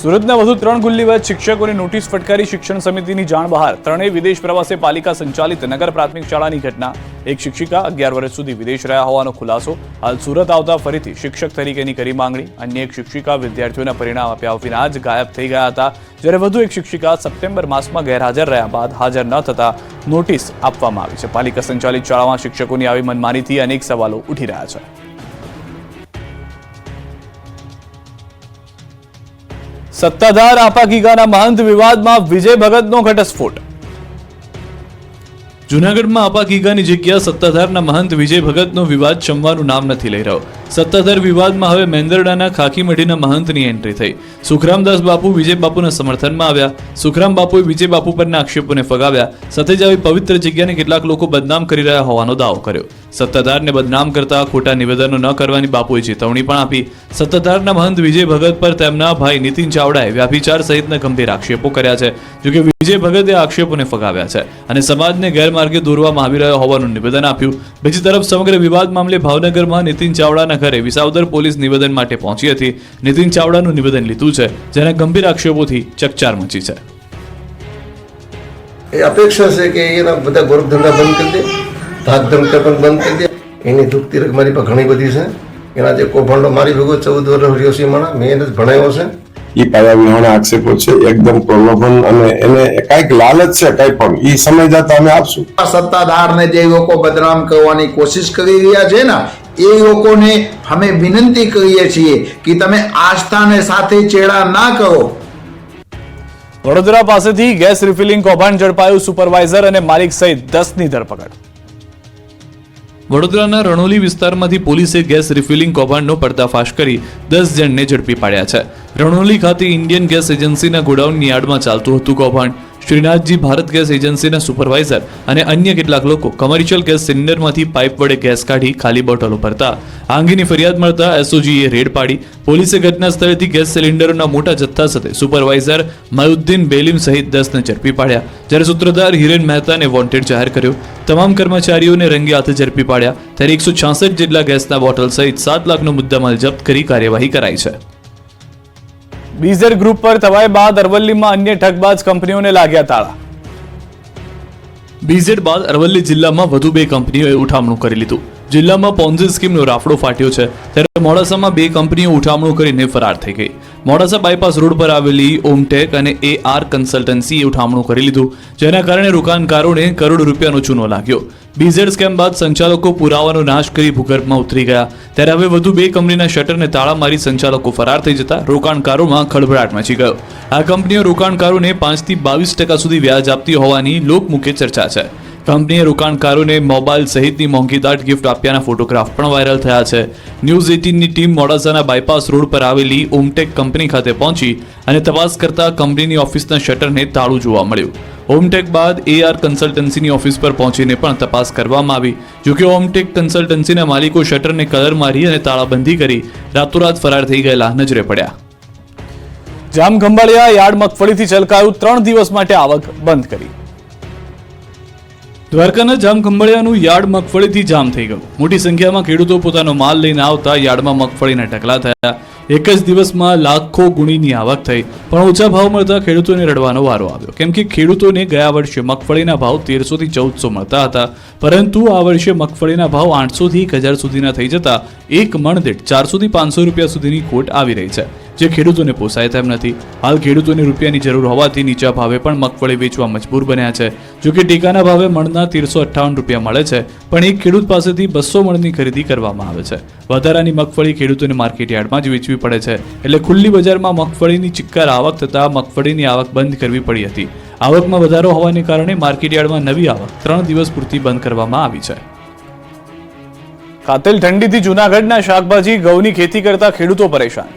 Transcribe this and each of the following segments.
સુરતના વધુ 3 ગુલ્લીબાજ શિક્ષકોની નોટિસ ફટકારી શિક્ષણ સમિતિની જાણ બહાર. ત્રણેય વિદેશ પ્રવાસે પાલિકા સંચાલિત નગર પ્રાથમિક શાળાની ઘટના. એક શિક્ષિકા 11 વર્ષ સુધી વિદેશ રહ્યા હોવાનો ખુલાસો. હાલ સુરત આવતા ફરીથી શિક્ષક તરીકેની કરી માંગણી. અન્ય એક શિક્ષિકા વિદ્યાર્થીઓના પરિણામ આપ્યા વિના જ ગાયબ થઈ ગયા હતા, જ્યારે વધુ એક શિક્ષિકા સપ્ટેમ્બર માસમાં ગેરહાજર રહ્યા બાદ હાજર ન થતા નોટિસ આપવામાં આવી છે. પાલિકા સંચાલિત શાળામાં શિક્ષકોની આવી મનમાનીથી અનેક સવાલો ઉઠી રહ્યા છે. સત્તાધાર આપાગીગાના મહંત વિવાદમાં વિજય ભગતનો ઘટસ્ફોટ. જૂનાગઢમાં આપાગીગાની જગ્યા સત્તાધારના મહંત વિજય ભગતનો વિવાદ શમવાનું નામ નથી લઈ રહ્યો. સત્તાધાર વિવાદમાં હવે મેંદરડાના ખાકીમઢીના મહંતની એન્ટ્રી થઈ. સુખરામદાસ બાપુ વિજય બાપુના સમર્થનમાં આવ્યા. સુખરામ બાપુએ વિજય બાપુ પરના આક્ષેપોને ફગાવ્યા. સાથે જ આવી પવિત્ર જગ્યાને કેટલાક લોકો બદનામ કરી રહ્યા હોવાનો દાવો કર્યો. સત્તાધારને બદનામ કરતા ખોટા નિવેદનો ન કરવાની બાપુએ ચેતવણી પણ આપી. સત્તાધારના મહંત વિજય ભગત પર તેમના ભાઈ નીતિન ચાવડાએ વ્યાભિચાર સહિતના ગંભીર આક્ષેપો કર્યા છે. જોકે વિજય ભગતે આક્ષેપોને ફગાવ્યા છે અને સમાજને ગેરમાર્ગે દોરવામાં આવી રહ્યો હોવાનું નિવેદન આપ્યું. બીજી તરફ સમગ્ર વિવાદ મામલે ભાવનગરમાં નીતિન ચાવડાના ઘરે વિસાવદર પોલીસ નિવેદન માટે પહોંચી હતી. નીતિન ચાવડાનું નિવેદન લીધું છે, જેના ગંભીર આક્ષેપોથી ચકચાર મચી છે. એ અપેક્ષા છે કે એના બધા ગોરખ ધંધા બંધ કરી દે, ધાક ધમકા પણ બંધ કરી દે. એની દુખતી રક મારી પાસે ઘણી બધી છે. એના જે કૌભાંડો મારી ભેગો 14 વર્ષ રહ્યો છે, માણા મેં એને જ ભણાવ્યો છે. એ પાયા વિહોણા આક્ષેપો છે, એકદમ પ્રલોભન અને એને કઈક લાલચ છે, કઈ પણ એ સમય જતા અમે આપશું. સત્તાધારને જે લોકો બદનામ કરવાની કોશિશ કરી રહ્યા છે ને, એ લોકોને અમે વિનંતી કરીએ છીએ કે તમે આસ્થાને સાથે ચેડા ના કરો. વડોદરા પાસેથી ગેસ રિફિલિંગ કૌભાંડ ઝડપાયું. સુપરવાઇઝર અને માલિક સહિત 10ની ધરપકડ. વડોદરાના રણોલી વિસ્તારમાંથી પોલીસે ગેસ રિફિલિંગ કૌભાંડનો પર્દાફાશ કરી 10 જણને ઝડપી પાડ્યા છે. રણોલી ખાતે ઇન્ડિયન ગેસ એજન્સીના ગોડાઉનની યાર્ડમાં ચાલતું હતું કૌભાંડ. શ્રીનાથજી ભારત ગેસ એજન્સીના સુપરવાઇઝર અને અન્ય કેટલાક લોકો કમર્શિયલ ગેસ સિલિન્ડરમાંથી પાઇપ વડે ગેસ કાઢી ખાલી બોટલો ભરતા. આ અંગેની ફરિયાદ મળતા એસઓજીએ રેડ પાડી. પોલીસે ઘટના સ્થળેથી ગેસ સિલિન્ડરોના મોટા જથ્થા સાથે સુપરવાઇઝર મયુદ્દીન બેલીમ સહિત 10ને ઝડપી પાડ્યા, જ્યારે સૂત્રધાર હિરેન મહેતાને વોન્ટેડ જાહેર કર્યો. તમામ કર્મચારીઓને રંગે હાથે ઝડપી પાડ્યા. ત્યારે 166 જેટલા ગેસના બોટલ સહિત 7 લાખનો મુદ્દામાલ જપ્ત કરી કાર્યવાહી કરાઈ છે. બીઝેડ ગ્રુપ પર તવાઈ બાદ અરવલ્લીમાં અન્ય ઠગબાજ કંપનીઓને લાગ્યા તાળા. બીઝેડ બાદ અરવલ્લી જિલ્લામાં વધુ 2 કંપનીઓએ ઉઠામણું કરી લીધું. જિલ્લામાં પોન્ઝી સ્કીમનો રાફડો ફાટ્યો છે, ત્યારે મોડાસામાં 2 કંપનીઓ ઉઠામણું કરીને ફરાર થઈ ગઈ. મોડાસા બાયપાસ રોડ પર આવેલી ઓમટેક અને AR કન્સલ્ટન્સીએ ઉઠામણું કરી લીધું, જેના કારણે રોકાણકારોને કરોડ રૂપિયાનો ચૂનો લાગ્યો. બીઝેડ સ્કેમ બાદ સંચાલકો પુરાવાનો નાશ કરી ભૂગર્ભમાં ઉતરી ગયા. ત્યારે હવે વધુ 2 કંપનીના શટરને તાળા મારી સંચાલકો ફરાર થઈ જતા રોકાણકારોમાં ખળભળાટ મચી ગયો. આ કંપનીઓ રોકાણકારોને 5 થી 22% સુધી વ્યાજ આપતી હોવાની લોકમુખે ચર્ચા છે. કંપનીએ રોકાણકારોને મોબાઈલ સહિતની મોંઘીદાટ ગિફ્ટ આપ્યાના ફોટોગ્રાફ પણ વાયરલ થયા છે. ન્યૂઝ 18ની ટીમ મોડાસાના બાયપાસ રોડ પર આવેલી ઓમટેક કંપની ખાતે પહોંચી અને તપાસ કરતા કંપનીની ઓફિસના શટરને તાળું જોવા મળ્યું. ઓમટેક બાદ AR કન્સલ્ટન્સીની ઓફિસ પર પહોંચીને પણ તપાસ કરવામાં આવી. જોકે ઓમટેક કન્સલ્ટન્સીના માલિકો શટરને કલર મારી અને તાળાબંધી કરી રાતોરાત ફરાર થઈ ગયેલા નજરે પડ્યા. જામખંભાળિયા યાર્ડ મગફળીથી છલકાયું. 3 દિવસ માટે આવક બંધ કરી. દ્વારકાના જામખંભાળિયાનું યાર્ડ મગફળીથી જામ થઈ ગયું. મોટી સંખ્યામાં ખેડૂતો પોતાનો માલ લઈને આવતા યાર્ડમાં મગફળીના ઢગલા થયા. એક જ દિવસમાં લાખો ગુણીની આવક થઈ, પણ ઓછા ભાવ મળતા ખેડૂતોને રડવાનો વારો આવ્યો. કેમ કે ખેડૂતોને ગયા વર્ષે મગફળીના ભાવ 1300 થી 1400 મળતા હતા, પરંતુ આ વર્ષે મગફળીના ભાવ 800 થી 1000 સુધીના થઈ જતા એક મણ દીઠ 400 થી 500 રૂપિયા સુધીની ખોટ આવી રહી છે, જે ખેડૂતોને પોસાય તેમ નથી. હાલ ખેડૂતોને રૂપિયાની જરૂર હોવાથી નીચા ભાવે પણ મગફળી વેચવા મજબૂર બન્યા છે. જોકે ટેકાના ભાવે મણના 1358 રૂપિયા મળે છે, પણ એક ખેડૂત પાસેથી 200 મણની ખરીદી કરવામાં આવે છે. વધારાની મગફળી ખેડૂતોને માર્કેટ યાર્ડમાં જ વેચવી પડે છે, એટલે ખુલ્લી બજારમાં મગફળીની ચિક્કાર આવક થતાં મગફળીની આવક બંધ કરવી પડી હતી. આવકમાં વધારો હોવાને કારણે માર્કેટ યાર્ડમાં નવી આવક 3 દિવસ પૂરતી બંધ કરવામાં આવી છે. કાતિલ ઠંડીથી જૂનાગઢના શાકભાજી ઘઉંની ખેતી કરતા ખેડૂતો પરેશાન.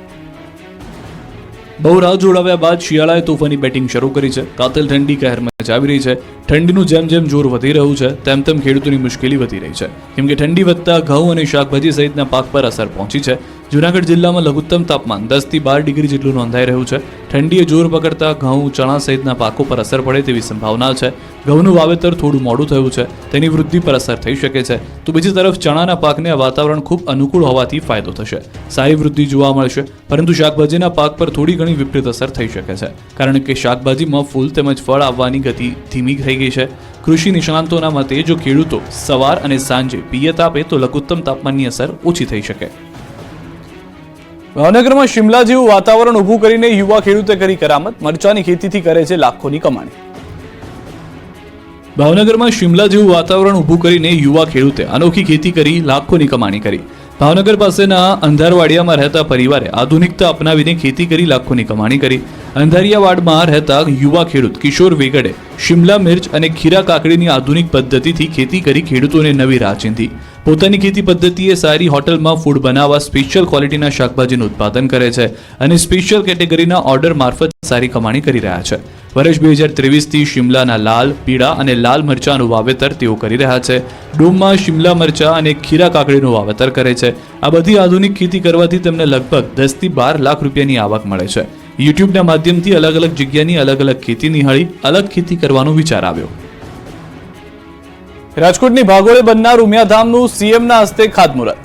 બહુ રાહ જોડાવ્યા બાદ શિયાળાએ તોફાની બેટિંગ શરૂ કરી છે. કાતિલ ઠંડી કહેર મચાવી રહી છે. ઠંડીનું જેમ જેમ જોર વધી રહ્યું છે, તેમ તેમ ખેડૂતોની મુશ્કેલી વધી રહી છે, કેમ કે ઠંડી વધતા ઘઉં અને શાકભાજી સહિતના પાક પર અસર પહોંચી છે. જૂનાગઢ જિલ્લામાં લઘુત્તમ તાપમાન 10 થી 12 ડિગ્રી જેટલું નોંધાઈ રહ્યું છે. ઠંડીએ જોર પકડતા ઘઉં, ચણા સહિતના પાકો પર અસર પડે તેવી સંભાવના છે. ઘઉંનું વાવેતર થોડું મોડું થયું છે, તેની વૃદ્ધિ પર અસર થઈ શકે છે. તો બીજી તરફ ચણાના પાકને આ વાતાવરણ ખૂબ અનુકૂળ હોવાથી ફાયદો થશે, સારી વૃદ્ધિ જોવા મળશે. પરંતુ શાકભાજીના પાક પર થોડી ઘણી વિપરીત અસર થઈ શકે છે, કારણ કે શાકભાજીમાં ફૂલ તેમજ ફળ આવવાની ગતિ ધીમી થઈ ગઈ છે. કૃષિ નિષ્ણાંતોના મતે જો ખેડૂતો સવાર અને સાંજે પિયત આપે તો લઘુત્તમ તાપમાનની અસર ઓછી થઈ શકે. ભાવનગરમાં શિમલા જેવું વાતાવરણ ઊભું કરીને યુવા ખેડૂતે કરી કરામત. મરચાની ખેતીથી કરે છે લાખોની કમાણી. ભાવનગરમાં શિમલા જેવું વાતાવરણ ઊભું કરીને યુવા ખેડૂતે અનોખી ખેતી કરી લાખોની કમાણી કરી. ભાવનગર પાસેના અંધારવાડિયામાં રહેતા પરિવારે આધુનિકતા અપનાવીને ખેતી કરી લાખોની કમાણી કરી. અંધારિયાવાડમાં રહેતા યુવા ખેડૂત કિશોર વેગડે શિમલા મિર્ચ અને ખીરા કાકડીની આધુનિક પદ્ધતિથી ખેતી કરી ખેડૂતોને નવી રાહ ચીંધી. પોતાની ખેતી પદ્ધતિએ સારી હોટલમાં ફૂડ બનાવવા સ્પેશિયલ ક્વોલિટીના શાકભાજીનું ઉત્પાદન કરે છે અને સ્પેશિયલ કેટેગરીના ઓર્ડર મારફત સારી કમાણી કરી રહ્યા છે. વર્ષ 2023થી શિમલાના લાલ, પીળા અને લાલ મરચાનું વાવેતર તેઓ કરી રહ્યા છે. ડોમમાં શિમલા મરચા અને ખીરા કાકડીનું વાવેતર કરે છે. આ બધી આધુનિક ખેતી કરવાથી તેમને લગભગ 10 થી 12 લાખ રૂપિયાની આવક મળે છે. યુટ્યુબના માધ્યમથી અલગ અલગ જગ્યાની અલગ અલગ ખેતી નિહાળી અલગ ખેતી કરવાનો વિચાર આવ્યો. રાજકોટની ભાગોળે બનનાર ઉમિયાધામનું સીએમના હસ્તે ખાતમુહૂર્ત.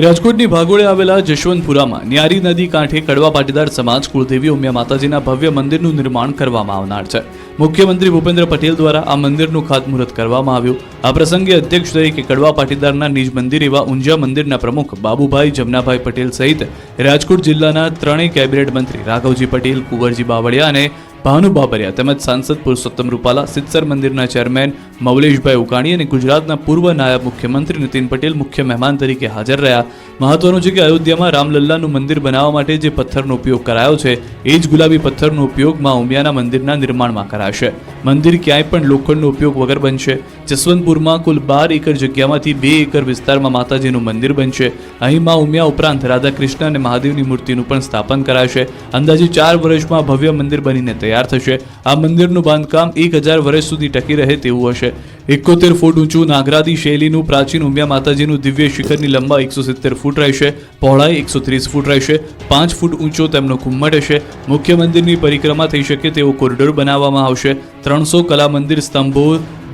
રાજકોટની ભાગોળે આવેલા જશવંતપુરામાં ન્યારી નદી કાંઠે કડવા પાટીદાર સમાજ કુળદેવી ઉમિયા માતાજીના ભવ્ય મંદિરનું નિર્માણ કરવામાં આવનાર છે. મુખ્યમંત્રી ભૂપેન્દ્ર પટેલ દ્વારા આ મંદિરનું ખાતમુહૂર્ત કરવામાં આવ્યું. આ પ્રસંગે અધ્યક્ષ તરીકે કડવા પાટીદારના નિજ મંદિર એવા ઊંઝા મંદિરના પ્રમુખ બાબુભાઈ જમનાભાઈ પટેલ સહિત રાજકોટ જિલ્લાના ત્રણેય કેબિનેટ મંત્રી રાઘવજી પટેલ, કુંવરજી બાવળિયા અને ભાનુ બાબરિયા તેમજ સાંસદ પુરુષોત્તમ રૂપાલા, સિત્સર મંદિરના ચેરમેન મૌલેશભાઈ ઉકાણી અને ગુજરાતના પૂર્વ નાયબ મુખ્યમંત્રી નીતિન પટેલ મુખ્ય મહેમાન તરીકે હાજર રહ્યા. મહત્વનું છે કે અયોધ્યામાં રામલલ્લાનું મંદિર બનાવવા માટે જે પથ્થરનો ઉપયોગ કરાયો છે એ જ ગુલાબી પથ્થરનો ઉપયોગ માં ઉમિયાના મંદિરના નિર્માણમાં કરાશે. મંદિર ક્યાંય પણ લોખંડનો ઉપયોગ વગર બનશે. જસવંતપુરમાં કુલ 12 એકર જગ્યામાંથી 2 એકર વિસ્તારમાં માતાજીનું મંદિર બનશે. અહીં માં ઉમિયા ઉપરાંત રાધાકૃષ્ણ અને મહાદેવની મૂર્તિનું પણ સ્થાપન કરાશે. અંદાજે 4 વર્ષમાં ભવ્ય મંદિર બનીને તૈયાર થશે. આ મંદિરનું બાંધકામ 1000 વર્ષ સુધી ટકી રહે તેવું હશે. 71 ફૂટ ઊંચું નાગરાદી શૈલીનું પ્રાચીન ઉમિયા માતાજીનું દિવ્ય શિખરની લંબાઈ 170 ફૂટ રહેશે, પહોળાઈ 130 ફૂટ રહેશે. 5 ફૂટ ઊંચો તેમનો ઘુમ્મટ હશે. મુખ્ય મંદિરની પરિક્રમા થઈ શકે તેવો કોરિડોર બનાવવામાં આવશે. 300 કલા મંદિર સ્તંભો,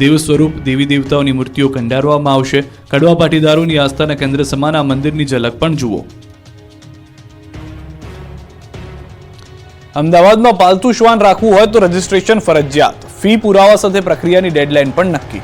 દેવ સ્વરૂપ, દેવી દેવતાઓની મૂર્તિઓ કંડારવામાં આવશે. કડવા પાટીદારોની આસ્થાના કેન્દ્ર સમાન આ મંદિરની ઝલક પણ જુઓ. અમદાવાદમાં પાલતુ શ્વાન રાખવું હોય તો રજીસ્ટ્રેશન ફરજિયાત. ફી પુરાવા સાથે પ્રક્રિયાની ડેડલાઇન પણ નક્કી.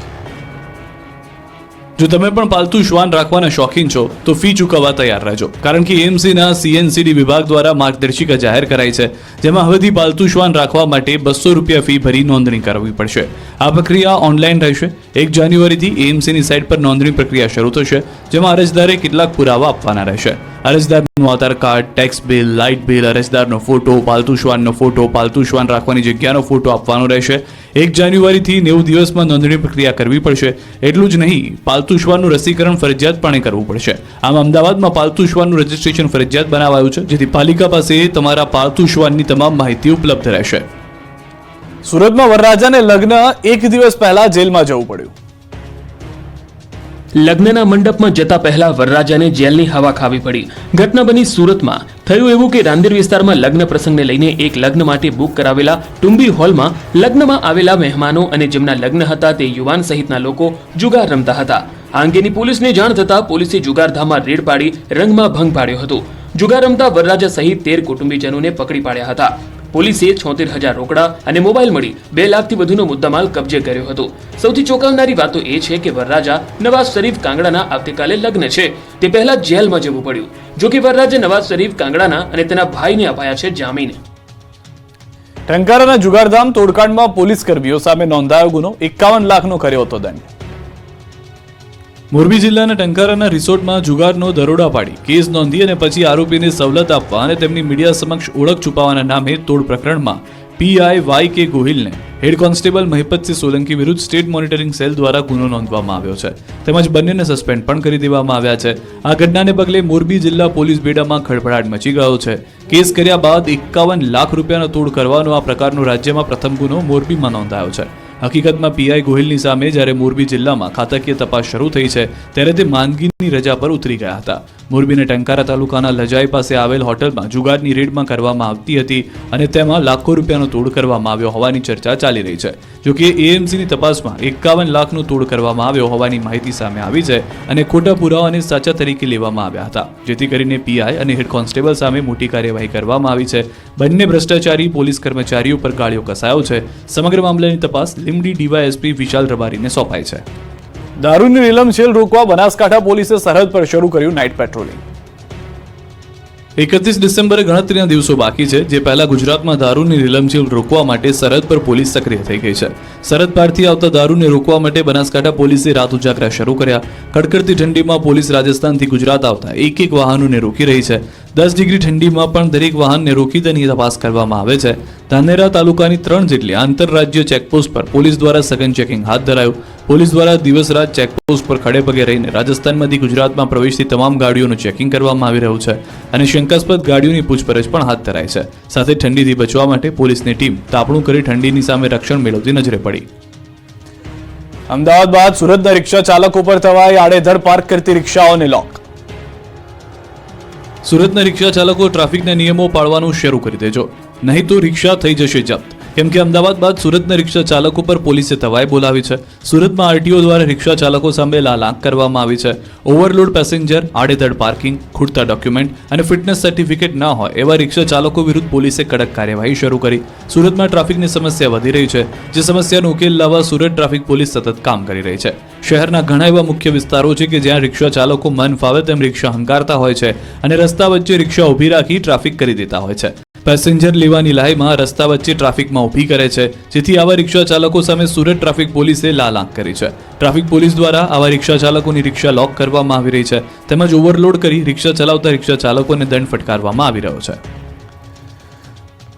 જો તમે પણ પાલતુ શ્વાન રાખવાના શોખીન છો તો ફી ચૂકવવા તૈયાર રહેજો, કારણ કે એએમસીના સીએનસીડી વિભાગ દ્વારા માર્ગદર્શિકા જાહેર કરાઈ છે, જેમાં હવેથી પાલતુ શ્વાન રાખવા માટે 200 રૂપિયા ફી ભરી નોંધણી કરવી પડશે. આ પ્રક્રિયા ઓનલાઈન રહેશે. 1 જાન્યુઆરીથી એએમસીની સાઇટ પર નોંધણી પ્રક્રિયા શરૂ થશે, જેમાં અરજદારે કેટલાક પુરાવા આપવાના રહેશે. અરજદારનું Aadhaar card, tax bill, light bill, અરજદારનો ફોટો, પાલતુ શ્વાનનો ફોટો, પાલતુ શ્વાન રાખવાની જગ્યાનો ફોટો આપવાનો રહેશે. 1 જાન્યુઆરીથી 90 દિવસમાં નોંધણી પ્રક્રિયા કરવી પડશે. એટલું જ નહીં, પાલતુ શ્વાનનું રસીકરણ ફરજિયાતપણે કરવું પડશે. આમ અમદાવાદમાં પાલતુ શ્વાનનું રજીસ્ટ્રેશન ફરજિયાત બનાવાયું છે, જેથી પાલિકા પાસે તમારા પાલતુ શ્વાનની તમામ માહિતી ઉપલબ્ધ રહેશે. સુરતમાં વરરાજાને લગ્ન 1 દિવસ પહેલા જેલમાં જવું પડ્યું. લગ્નના મંડપમાં જતા પહેલા વરરાજાને જેલની હવા ખાવી પડી. ઘટના બની સુરતમાં. થયું એવું કે રાંદેર વિસ્તારમાં લગ્ન પ્રસંગને લઈને એક લગ્ન માટે બુક કરાવેલા ટુંબી હોલમાં લગ્નમાં આવેલા મહેમાનો અને જેમના લગ્ન હતા તે યુવાન સહિતના લોકો જુગાર રમતા હતા. આ અંગેની પોલીસને જાણ થતા પોલીસે જુગારધામમાં રેડ પાડી રંગમાં ભંગ પાડ્યો હતો. જુગાર રમતા વરરાજા સહિત 13 કુટુંબીજનોને પકડી પાડ્યા હતા. પોલીસે 76,000 રોકડા અને મોબાઈલ મળી 2 લાખથી વધુનો મુદ્દામાલ કબજે કર્યો હતો. સૌથી ચોંકાવનારી વાતો એ છે કે વરરાજા નવાઝ શરીફ કાંગડાના આવતીકાલે લગ્ન છે, તે પહેલા જેલમાં જવું પડ્યું. જો કે વરરાજા નવાઝ શરીફ કાંગડાના અને તેના ભાઈને અપાયા છે જામીન. ટંકારાના જુગારધામ તોડકાંડમાં પોલીસ કર્મીઓ સામે નોંધાયો ગુનો. 51 લાખનો કર્યો હતો દંડ. મોરબી જિલ્લાના ટંકારાના રિસોર્ટમાં જુગારનો દરોડા પાડી કેસ નોંધી અને પછી આરોપીને સવલત આપવા અને તેમની મીડિયા સમક્ષ ઓળખ છુપાવવાના નામે તોડ પ્રકરણમાં પીઆઈ YK ગોહિલને હેડ કોન્સ્ટેબલ મહિપતસિંહ સોલંકી વિરુદ્ધ સ્ટેટ મોનિટરિંગ સેલ દ્વારા ગુનો નોંધવામાં આવ્યો છે, તેમજ બંનેને સસ્પેન્ડ પણ કરી દેવામાં આવ્યા છે. આ ઘટનાને પગલે મોરબી જિલ્લા પોલીસ બેડામાં ખળભળાટ મચી ગયો છે. કેસ કર્યા બાદ 51 લાખ રૂપિયાનો તોડ કરવાનો આ પ્રકારનો રાજ્યમાં પ્રથમ ગુનો મોરબીમાં નોંધાયો છે. હકીકતમાં પીઆઈ ગોહિલની સામે જ્યારે મોરબી જિલ્લામાં ખાતાકીય તપાસ શરૂ થઈ છે ત્યારે તે માંદગીની રજા પર ઉતરી ગયા હતા. મોરબીના ટંકારા તાલુકાના લજાઈ પાસે આવેલ હોટલમાં જુગારની રેડમાં કરવામાં આવતી હતી અને તેમાં લાખો રૂપિયાનો તોડ કરવામાં આવ્યો હોવાની ચર્ચા ચાલી રહી છે. જોકે એએમસીની તપાસમાં 51 લાખનો તોડ કરવામાં આવ્યો હોવાની માહિતી સામે આવી છે અને ખોટા પુરાવાને સાચા તરીકે લેવામાં આવ્યા હતા, જેથી કરીને પીઆઈ અને હેડ કોન્સ્ટેબલ સામે મોટી કાર્યવાહી કરવામાં આવી છે. બંને ભ્રષ્ટાચારી પોલીસ કર્મચારીઓ પર ગાળિયો કસાયો છે. સમગ્ર મામલાની તપાસ લીંબડી ડીવાયએસપી વિશાલ રબારીને સોંપાઈ છે. દારૂની રેલમછેલ રોકવા બનાસકાંઠા પોલીસે સરહદ પર શરૂ કર્યું નાઇટ પેટ્રોલિંગ. 31 ડિસેમ્બરે ગણતરીના દિવસો બાકી છે, જે પહેલા ગુજરાતમાં દારૂની રેલમછેલ રોકવા માટે સરહદ પર પોલીસ સક્રિય થઈ ગઈ છે. સરહદ પારથી આવતા દારૂને રોકવા માટે બનાસકાંઠા પોલીસે રાત ઉજાગરા શરૂ કર્યા. કડકડતી ઠંડીમાં પોલીસ રાજસ્થાનથી ગુજરાત આવતા એક વાહનોને રોકી રહી છે. 10 ડિગ્રી ઠંડીમાં પણ દરેક વાહનને રોકી તેની તપાસ કરવામાં આવે છે. ધાનેરા તાલુકાની 3 જેટલી આંતરરાજ્ય ચેકપોસ્ટ પર પોલીસ દ્વારા સઘન ચેકિંગ હાથ ધરાયું. પોલીસ દ્વારા દિવસ રાત ચેકપોસ્ટ પર ખડે પગે રહીને રાજસ્થાનમાંથી ગુજરાતમાં પ્રવેશતી તમામ ગાડીઓનું ચેકિંગ કરવામાં આવી રહ્યું છે અને શંકાસ્પદ ગાડીઓની પૂછપરછ પણ હાથ ધરાઈ છે. સાથે ઠંડીથી બચવા માટે પોલીસની ટીમ તાપણું કરી ઠંડીની સામે રક્ષણ મેળવતી નજરે પડી. અમદાવાદ બાદ સુરતના રિક્ષા ચાલકો પર થવાય આડેધડ પાર્ક કરતી રિક્ષાઓને લોક. સુરતના રિક્ષા ચાલકો ટ્રાફિકના નિયમો પાળવાનું શરૂ કરી દેજો, નહીં તો રિક્ષા થઈ જશે જપ્ત. કેમ કે અમદાવાદ બાદ સુરતના રિક્ષા ચાલકો પર પોલીસે તવાઈ બોલાવી છે. સુરતમાં આરટીઓ દ્વારા રિક્ષા ચાલકો સામે લાલાંક કરવામાં આવી છે. ઓવરલોડ પેસેન્જર, આડેધડ પાર્કિંગ, ખૂટતા ડોક્યુમેન્ટ અને ફિટનેસ સર્ટિફિકેટ ન હોય એવા રિક્ષા ચાલકો વિરુદ્ધ પોલીસે કડક કાર્યવાહી શરૂ કરી. સુરતમાં ટ્રાફિકની સમસ્યા વધી રહી છે, જે સમસ્યાનો ઉકેલ લાવવા સુરત ટ્રાફિક પોલીસ સતત કામ કરી રહી છે. શહેરના ઘણા એવા મુખ્ય વિસ્તારો છે કે જ્યાં રિક્ષા ચાલકો મન ફાવે તેમ રિક્ષા હંકારતા હોય છે અને રસ્તા વચ્ચે રિક્ષા ઊભી રાખી ટ્રાફિક કરી દેતા હોય છે. પેસેન્જર લેવાની લાઈમાં રસ્તા વચ્ચે ટ્રાફિકમાં ઊભી કરે છે, જેથી આવા રિક્ષા ચાલકો સામે સુરત ટ્રાફિક પોલીસે લાલાંક કરી છે. ટ્રાફિક પોલીસ દ્વારા આવા રિક્ષા ચાલકોની રિક્ષા લોક કરવામાં આવી રહી છે, તેમજ ઓવરલોડ કરી રિક્ષા ચલાવતા રિક્ષા ચાલકોને દંડ ફટકારવામાં આવી રહ્યો છે.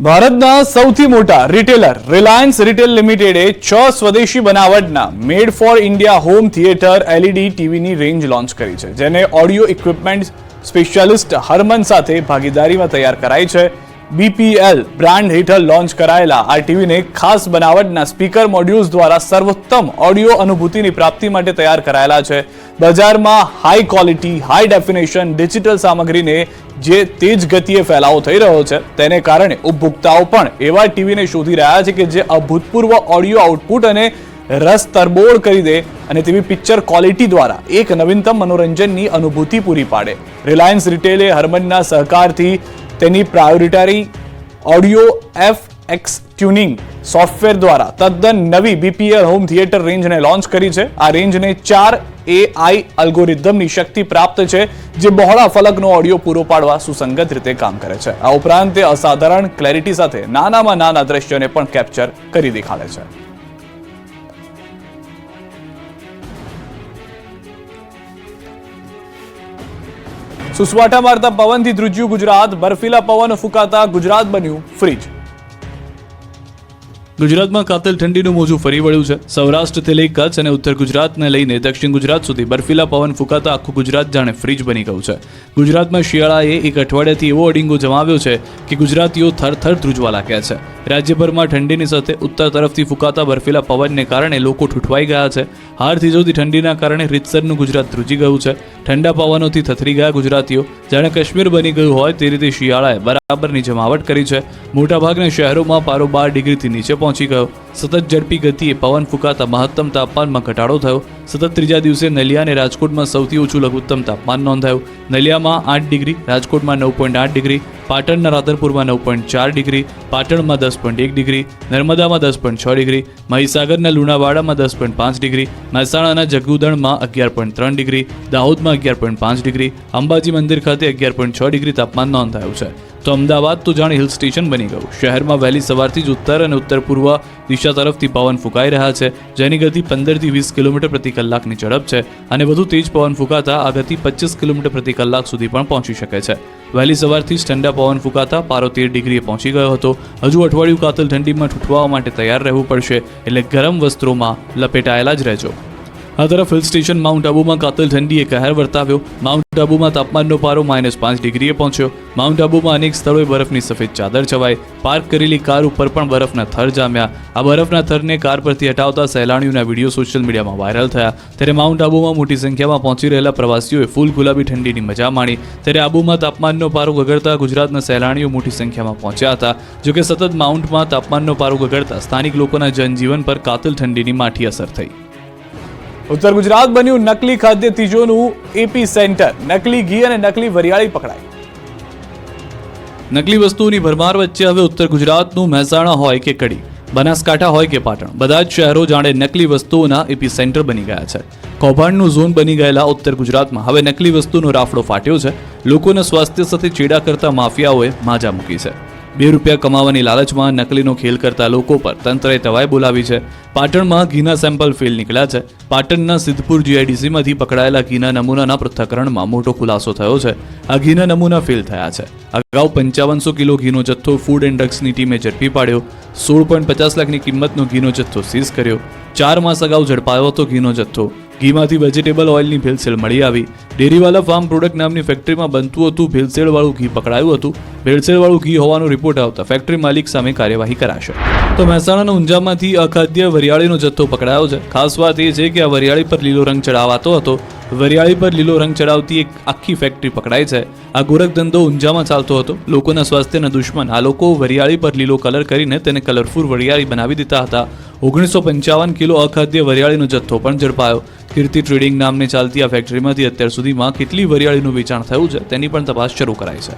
ભારતના સૌથી મોટા રિટેલર રિલાયન્સ રિટેલ લિમિટેડે 6 સ્વદેશી બનાવટના made for India home theatre LED ટીવીની રેન્જ લોન્ચ કરી છે, જેને ઓડિયો ઇક્વિપમેન્ટ સ્પેશિયાલિસ્ટ હરમન સાથે ભાગીદારીમાં તૈયાર કરાઈ છે. બીપીએલ બ્રાન્ડ હેઠળ લોન્ચ કરાયેલા આ ટીવીને ખાસ બનાવટના સ્પીકર મોડ્યુલ્સ દ્વારા સર્વોત્તમ ઓડિયો અનુભૂતિની પ્રાપ્તિ માટે તૈયાર કરાયેલા છે. બજારમાં high quality, high definition digital સામગ્રીને જે તેજ ગતિએ ફેલાવો થઈ રહ્યો છે, તેને કારણે ઉપભોક્તાઓ પણ એવા ટીવીને શોધી રહ્યા છે કે જે અભૂતપૂર્વ ઓડિયો આઉટપુટ અને રસ તરબોળ કરી દે અને તેવી પિક્ચર ક્વોલિટી દ્વારા એક નવીનતમ મનોરંજનની અનુભૂતિ પૂરી પાડે. રિલાયન્સ રિટેલે હરમનના સહકારથી તેની પ્રાયોરિટરી ઓડિયો એફએક્સ ટ્યુનિંગ સોફ્ટવેર દ્વારા તદ્દન નવી બીપીએલ હોમ થિયેટર રેન્જને લોન્ચ કરી છે. આ રેન્જને 4 AI અલ્ગોરિધમની શક્તિ પ્રાપ્ત છે, જે બહોળા ફલકનો ઓડિયો પૂરો પાડવા સુસંગત રીતે કામ કરે છે. આ ઉપરાંત તે અસાધારણ ક્લેરિટી સાથે નાનામાં નાના દ્રશ્યોને પણ કેપ્ચર કરી દેખાડે છે. સુસવાટા મારતા પવનથી ધ્રુજ્યું ગુજરાત, બર્ફીલા પવન ફૂંકાતા ગુજરાત બન્યું ફ્રીજ. ગુજરાતમાં કાતિલ ઠંડીનું મોજું ફરી વળ્યું છે. સૌરાષ્ટ્રથી લઈ કચ્છ અને ઉત્તર ગુજરાતને લઈને દક્ષિણ ગુજરાત સુધી બર્ફીલા પવન ફૂંકાતા આખું ગુજરાત જાણે ફ્રીજ બની ગયું છે. ગુજરાતમાં શિયાળાએ એક અઠવાડિયાથી એવો અડીંગો જમાવ્યો છે કે ગુજરાતીઓ થરથર ધ્રુજવા લાગ્યા છે. રાજ્યભરમાં ઠંડીની સાથે ઉત્તર તરફથી ફૂંકાતા બર્ફીલા પવનને કારણે લોકો ઠૂઠવાઈ ગયા છે. હાર થીજોતી ઠંડીના કારણે રીતસરનું ગુજરાત ધ્રુજી ગયું છે. ઠંડા પવનોથી થથરી ગયા ગુજરાતીઓ. જાણે કાશ્મીર બની ગયું હોય તે રીતે શિયાળાએ બરાબરની જમાવટ કરી છે. મોટાભાગના શહેરોમાં પારો 12 ડિગ્રીથી નીચે પહોંચી ગયો. સતત ઝડપી ગતિએ પવન ફૂંકાતા મહત્તમ તાપમાનમાં ઘટાડો થયો. સતત ત્રીજા દિવસે નલિયા અને રાજકોટમાં સૌથી ઓછું લઘુત્તમ તાપમાન નોંધાયું. નલિયામાં 8 ડિગ્રી, રાજકોટમાં 9.8 ડિગ્રી, પાટણના રાધરપુરમાં 9.4 ડિગ્રી, પાટણમાં 10.1 ડિગ્રી, નર્મદામાં 10.6 ડિગ્રી, મહીસાગરના લુણાવાડામાં 10.5 ડિગ્રી, મહેસાણાના જગુદણમાં 11.3 ડિગ્રી, દાહોદમાં 11.5 ડિગ્રી, અંબાજી મંદિર ખાતે 11.6 ડિગ્રી તાપમાન નોંધાયું છે. તો અમદાવાદ તો જાણે હિલ સ્ટેશન બની ગયું. શહેરમાં વહેલી સવારથી જ ઉત્તર અને ઉત્તર પૂર્વ દિશા તરફથી પવન ફૂંકાઈ રહ્યા છે, જેની ગતિ 15 થી 20 કિલોમીટર પ્રતિ કલાકની ઝડપ છે અને વધુ તેજ પવન ફૂંકાતા આ ગતિ 25 કિલોમીટર પ્રતિ કલાક સુધી પણ પહોંચી શકે છે. વહેલી સવારથી જ ઠંડા પવન ફૂંકાતા પારો 13 ડિગ્રીએ પહોંચી ગયો હતો. હજુ અઠવાડિયું કાતલ ઠંડીમાં ઠૂઠવાવા માટે તૈયાર રહેવું પડશે, એટલે ગરમ વસ્ત્રોમાં લપેટાયેલા જ રહેજો. આ તરફ હિલ સ્ટેશન માઉન્ટ આબુમાં કાતિલ ઠંડીએ કહેર વર્તાવ્યો. માઉન્ટ આબુમાં તાપમાનનો પારો -5 ડિગ્રીએ પહોંચ્યો. માઉન્ટ આબુમાં અનેક સ્થળોએ બરફની સફેદ ચાદર છવાઈ. પાર્ક કરેલી કાર ઉપર પણ બરફના થર જામ્યા. આ બરફના થરને કાર પરથી હટાવતા સહેલાણીઓના વિડીયો સોશિયલ મીડિયામાં વાયરલ થયા. ત્યારે માઉન્ટ આબુમાં મોટી સંખ્યામાં પહોંચી રહેલા પ્રવાસીઓએ ફૂલ ગુલાબી ઠંડીની મજા માણી. ત્યારે આબુમાં તાપમાનનો પારો ગગડતા ગુજરાતના સહેલાણીઓ મોટી સંખ્યામાં પહોંચ્યા હતા. જોકે સતત માઉન્ટમાં તાપમાનનો પારો ગગડતા સ્થાનિક લોકોના જનજીવન પર કાતિલ ઠંડીની માઠી અસર થઈ. ઉત્તર ગુજરાત બન્યું નકલી ખાદ્ય ચીજોનું એપી સેન્ટર. નકલી ઘી અને નકલી વરિયાળી પકડાઈ. નકલી વસ્તુઓની ભરમાર વચ્ચે હવે ઉત્તર ગુજરાતનું મહેસાણા હોય કે કડી, બનાસકાંઠા હોય કે પાટણ, બધા જ શહેરો જાણે નકલી વસ્તુઓના એપી સેન્ટર બની ગયા છે. કૌભાંડનું ઝોન બની ગયેલા ઉત્તર ગુજરાતમાં હવે નકલી વસ્તુનો રાફડો ફાટ્યો છે. લોકોના સ્વાસ્થ્ય સાથે ચેડા કરતા માફિયાઓએ માજા મૂકી છે. 2 રૂપિયા કમાવાની લાલચમાં નકલીનો ખેલ કરતા લોકો પર તંત્રએ તવાઈ બોલાવી છે. પાટણમાં ઘીના સેમ્પલ ફેલ નીકળ્યા છે. પાટણના સિદ્ધપુર જીઆઈડીસીમાંથી પકડાયેલા ઘીના નમૂનાના પૃથ્થકરણમાં મોટો ખુલાસો થયો છે. આ ઘીના નમૂના ફેલ થયા છે. અગાઉ 5500 કિલો ઘીનો જથ્થો ફૂડ એન્ડ ડ્રગ્સની ટીમે ઝડપી પાડ્યો. 16.50 લાખની કિંમતનો ઘીનો જથ્થો સીઝ કર્યો. 4 માસ અગાઉ ઝડપાયો હતો ઘીનો જથ્થો. ઘીમાંથી વેજીટેબલ ઓઇલની ભેળસેળ મળી આવી. ડેરીવાલા ફાર્મ પ્રોડક્ટ નામની ફેક્ટરીમાં બનતું હતું ભેળસેળવાળું ઘી પકડાયું હતું. ભેળસેળવાળું ઘી હોવાનો રિપોર્ટ આવતા ફેક્ટરી માલિક સામે કાર્યવાહી કરાશે. તો મહેસાણાના ઊંઝામાંથી અખાદ્ય વરિયાળીનો જથ્થો પકડાયો છે. ખાસ વાત એ છે કે આ વરિયાળી પર લીલો રંગ ચડાવાતો હતો. વરિયાળી પર લીલો રંગ ચડાવતી એક આખી ફેક્ટરી પકડાઈ છે. આ ગોરખ ધંધો ઊંઝામાં ચાલતો હતો. લોકોના સ્વાસ્થ્યના દુશ્મન આ લોકો વરિયાળી પર લીલો કલર કરીને તેને કલરફુલ વરિયાળી બનાવી દેતા હતા. 1955 કિલો અખાદ્ય વરિયાળીનો જથ્થો પણ ઝડપાયો. કીર્તિ ટ્રેડિંગ નામને ચાલતી આ ફેક્ટરીમાંથી અત્યાર સુધીમાં કેટલી વરિયાળીનું વેચાણ થયું છે તેની પણ તપાસ શરૂ કરાઈ છે.